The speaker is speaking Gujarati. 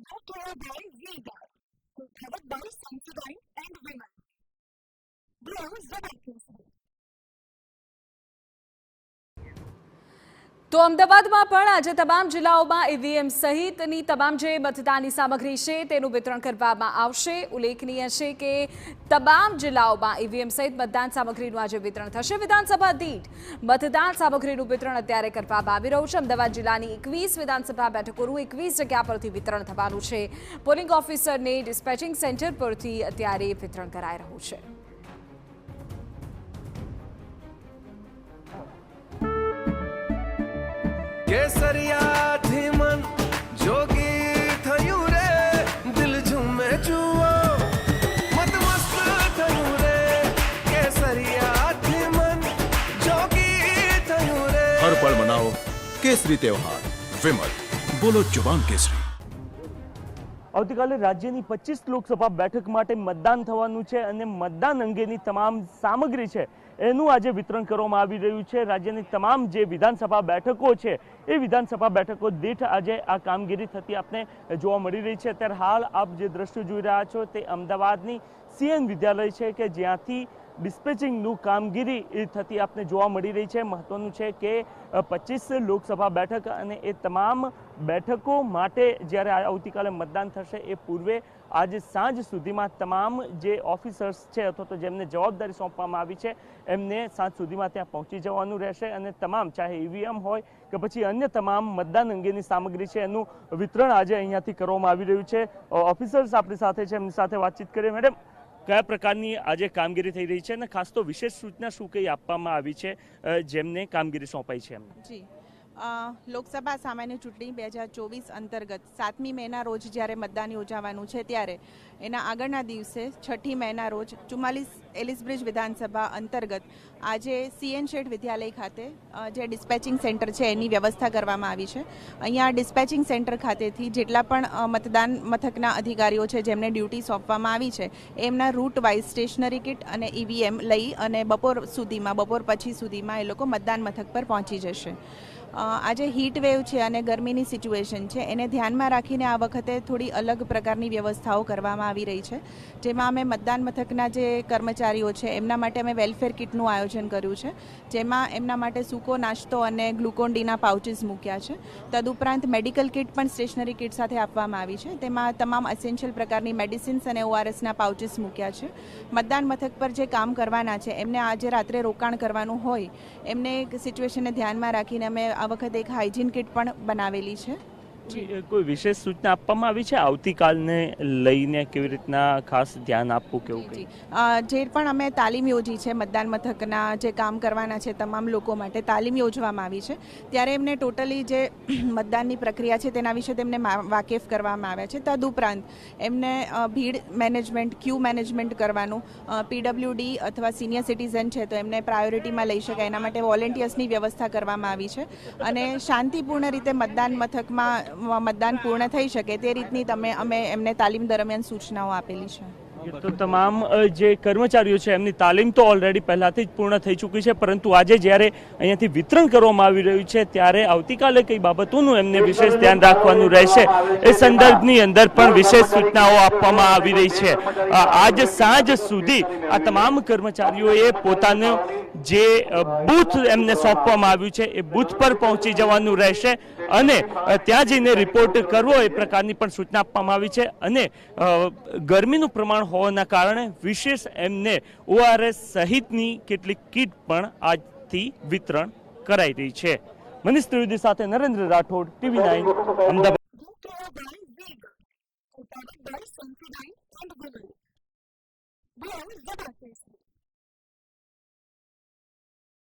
brought to you by Vega, covered by Sensodyne and Women. Blue Zebra Casery. તો અમદાવાદમાં પણ આજે તમામ જિલ્લાઓમાં ઈવીએમ સહિતની તમામ જે મતદાનની સામગ્રી છે તેનું વિતરણ કરવામાં આવશે। ઉલ્લેખનીય છે કે તમામ જિલ્લાઓમાં ઈવીએમ સહિત મતદાન સામગ્રીનું આજે વિતરણ થશે। વિધાનસભા દીઠ મતદાન સામગ્રીનું વિતરણ અત્યારે કરવામાં આવી રહ્યું છે। અમદાવાદ જિલ્લાની 21 વિધાનસભા બેઠકોનું 21 જગ્યા પરથી વિતરણ થવાનું છે। પોલિંગ ઓફિસરને ડિસ્પેચિંગ સેન્ટર પરથી અત્યારે વિતરણ કરાઈ રહ્યું છે। केसरिया धीमन जोगी थयूं रे दिल झूमे जुओ मत मस्त थयूं रे केसरिया धीमन जोगी थयूं रे हर पल मनाओ केसरी त्योहार विमल बोलो जुबान केसरी। આવતીકાલે રાજ્યની 25 લોકસભા બેઠક માટે મતદાન થવાનું છે અને મતદાન અંગેની તમામ સામગ્રી છે એનું આજે વિતરણ કરવામાં આવી રહ્યું છે। રાજ્યની તમામ જે વિધાનસભા બેઠકો છે એ વિધાનસભા બેઠકો દીઠ આજે આ કામગીરી થતી આપને જોવા મળી રહી છે। અત્યારે હાલ આપ જે દ્રશ્યો જોઈ રહ્યા છો તે અમદાવાદની સીએન વિદ્યાલય છે કે જ્યાંથી ડિસ્પેચિંગનું કામગીરી થતી આપને જોવા મળી રહી છે। મહત્વનું છે કે 25 લોકસભા બેઠક અને એ તમામ બેઠકો માટે જ્યારે આવતીકાલે મતદાન થશે એ પૂર્વે આજે સાંજ સુધીમાં તમામ જે ઓફિસર્સ છે અથવા તો જેમને જવાબદારી સોંપવામાં આવી છે એમને સાંજ સુધીમાં ત્યાં પહોંચી જવાનું રહેશે અને તમામ ચાહે ઈવીએમ હોય કે પછી અન્ય તમામ મતદાન અંગેની સામગ્રી છે એનું વિતરણ આજે અહીંયાથી કરવામાં આવી રહ્યું છે। ઓફિસર્સ આપણી સાથે છે, એમની સાથે વાતચીત કરીએ। મેડમ, કયા પ્રકારની આજે કામગીરી થઈ રહી છે અને ખાસ તો વિશેષ સૂચના શું કંઈ આપવામાં આવી છે જેમને કામગીરી સોંપાઈ છે એમને? જી, લોકસભા સામાન્ય ચૂંટણી 2024 અંતર્ગત 7મી મેના રોજ જ્યારે મતદાન યોજાવાનું છે ત્યારે એના આગળના દિવસે 6ઠી મેના રોજ 44 એલિસબ્રિજ વિધાનસભા અંતર્ગત આજે સીએન શેઠ વિદ્યાલય ખાતે જે ડિસ્પેચિંગ સેન્ટર છે એની વ્યવસ્થા કરવામાં આવી છે। અહીંયા ડિસ્પેચિંગ સેન્ટર ખાતેથી જેટલા પણ મતદાન મથકના અધિકારીઓ છે જેમને ડ્યુટી સોંપવામાં આવી છે એમના રૂટ વાઇઝ સ્ટેશનરી કિટ અને ઈવીએમ લઈ અને બપોર પછી સુધીમાં એ લોકો મતદાન મથક પર પહોંચી જશે। આજે હીટ વેવ છે અને ગરમીની સિચ્યુએશન છે એને ધ્યાનમાં રાખીને આ વખતે થોડી અલગ પ્રકારની વ્યવસ્થાઓ કરવામાં આવી રહી છે, જેમાં અમે મતદાન મથકના જે કર્મચારીઓ છે એમના માટે અમે વેલફેર કિટનું આયોજન કર્યું છે, જેમાં એમના માટે સૂકો નાસ્તો અને ગ્લુકોન ડીના પાઉચીસ મૂક્યા છે। તદુપરાંત મેડિકલ કિટ પણ સ્ટેશનરી કિટ સાથે આપવામાં આવી છે, તેમાં તમામ એસેન્શિયલ પ્રકારની મેડિસિન્સ અને ઓઆરએસના પાઉચીસ મૂક્યા છે। મતદાન મથક પર જે કામ કરવાના છે એમને આજે રાત્રે રોકાણ કરવાનું હોય એમને સિચ્યુએશનને ધ્યાનમાં રાખીને અમે આ વખતે એક હાઇજીન કિટ પણ બનાવેલી છે। કોઈ વિશેષ સૂચના આપવામાં આવી છે આવતીકાલને લઈને કેવી રીતના ખાસ ધ્યાન આપવું કેવું કંઈ? જે પણ અમે તાલીમ યોજી છે મતદાન મથકના જે કામ કરવાના છે તમામ લોકો માટે તાલીમ યોજવામાં આવી છે, ત્યારે એમને ટોટલી જે મતદાનની પ્રક્રિયા છે તેના વિશે તેમને વાકેફ કરવામાં આવ્યા છે। તદુપરાંત એમને ભીડ મેનેજમેન્ટ, ક્યુ મેનેજમેન્ટ કરવાનું, પીડબ્લ્યુડી અથવા સિનિયર સિટીઝન છે તો એમને પ્રાયોરિટીમાં લઈ શકાય એના માટે વોલેન્ટિયર્સની વ્યવસ્થા કરવામાં આવી છે અને શાંતિપૂર્ણ રીતે મતદાન મથકમાં મતદાન પૂર્ણ થઈ શકે તે રીતની અમે એમને તાલીમ દરમિયાન સૂચનાઓ આપેલી છે। તો તમામ જે કર્મચારીઓ છે એમની તાલીમ તો ઓલરેડી પહેલાથી જ પૂર્ણ થઈ ચૂકી છે, પરંતુ આજે જ્યારે અહીંયાથી વિતરણ કરવામાં આવી રહ્યું છે ત્યારે આવતીકાલે કઈ બાબતોનું એમને વિશેષ ધ્યાન રાખવાનું રહેશે એ સંદર્ભની અંદર પણ વિશેષ સૂચનાઓ આપવામાં આવી રહી છે। આજ સાંજ સુધી આ તમામ કર્મચારીઓએ પોતાનું જે બૂથ એમને સોંપવામાં આવ્યું છે એ બૂથ પર પહોંચી જવાનું રહેશે અને ત્યાં જઈને રિપોર્ટ કરવો એ પ્રકારની પણ સૂચના આપવામાં આવી છે અને ગરમીનું પ્રમાણ હોવાના કારણે વિશેષ એમને ઓઆરએસ સહિતની કેટલીક કીટ પણ આજથી વિતરણ કરાઈ રહી છે। મનીષ ત્રિવેદી સાથે નરેન્દ્ર રાઠોડ, TV9 અમદાવાદ।